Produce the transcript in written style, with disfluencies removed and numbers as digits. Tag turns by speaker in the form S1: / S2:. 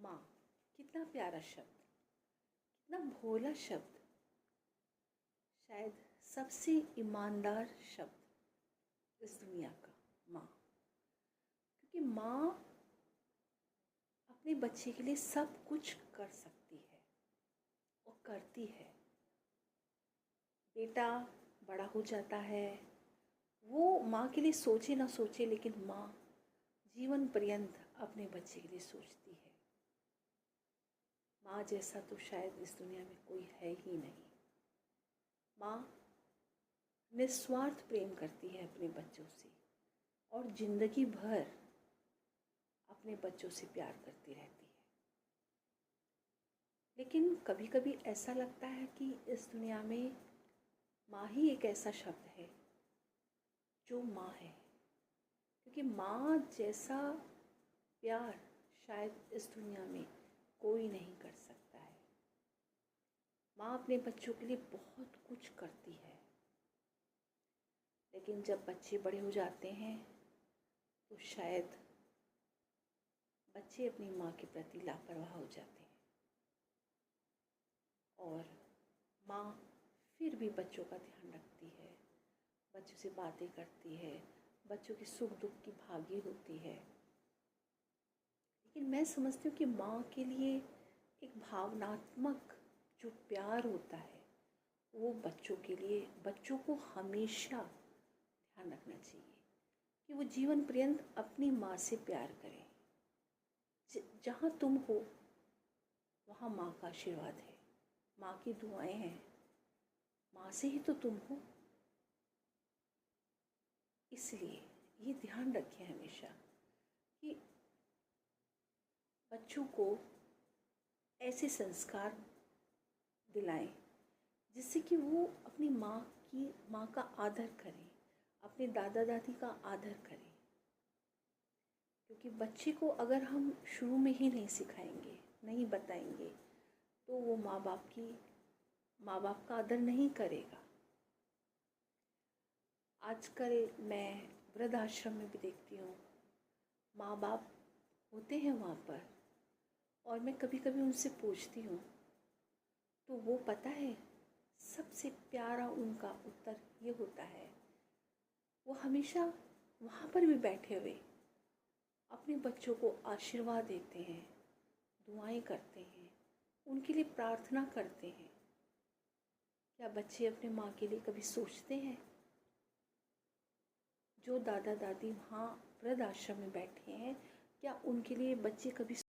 S1: माँ, कितना प्यारा शब्द, कितना भोला शब्द, शायद सबसे ईमानदार शब्द इस दुनिया का, माँ। क्योंकि माँ अपने बच्चे के लिए सब कुछ कर सकती है और करती है। बेटा बड़ा हो जाता है, वो माँ के लिए सोचे ना सोचे, लेकिन माँ जीवन पर्यंत अपने बच्चे के लिए सोचती है। माँ जैसा तो शायद इस दुनिया में कोई है ही नहीं। माँ निस्वार्थ प्रेम करती है अपने बच्चों से और जिंदगी भर अपने बच्चों से प्यार करती रहती है। लेकिन कभी कभी ऐसा लगता है कि इस दुनिया में माँ ही एक ऐसा शब्द है जो माँ है, क्योंकि माँ जैसा प्यार शायद इस दुनिया में कोई नहीं कर सकता है। माँ अपने बच्चों के लिए बहुत कुछ करती है, लेकिन जब बच्चे बड़े हो जाते हैं तो शायद बच्चे अपनी माँ के प्रति लापरवाह हो जाते हैं और माँ फिर भी बच्चों का ध्यान रखती है, बच्चों से बातें करती है, बच्चों के सुख दुख की भागी होती है। लेकिन मैं समझती हूँ कि माँ के लिए एक भावनात्मक जो प्यार होता है वो बच्चों के लिए, बच्चों को हमेशा ध्यान रखना चाहिए कि वो जीवन पर्यंत अपनी माँ से प्यार करें। जहाँ तुम हो वहाँ माँ का आशीर्वाद है, माँ की दुआएं हैं, माँ से ही तो तुम हो। इसलिए ये ध्यान रखें हमेशा कि बच्चों को ऐसे संस्कार दिलाएं जिससे कि वो अपनी माँ का आदर करें, अपने दादा दादी का आदर करें। क्योंकि बच्चे को अगर हम शुरू में ही नहीं सिखाएंगे, नहीं बताएंगे, तो वो माँ बाप का आदर नहीं करेगा। आजकल मैं वृद्ध आश्रम में भी देखती हूँ, माँ बाप होते हैं वहाँ पर, और मैं कभी कभी उनसे पूछती हूँ तो वो पता है सबसे प्यारा उनका उत्तर ये होता है, वो हमेशा वहाँ पर भी बैठे हुए अपने बच्चों को आशीर्वाद देते हैं, दुआएं करते हैं, उनके लिए प्रार्थना करते हैं। क्या बच्चे अपने माँ के लिए कभी सोचते हैं? जो दादा दादी वहाँ वृद्ध आश्रम में बैठे हैं, क्या उनके लिए बच्चे कभी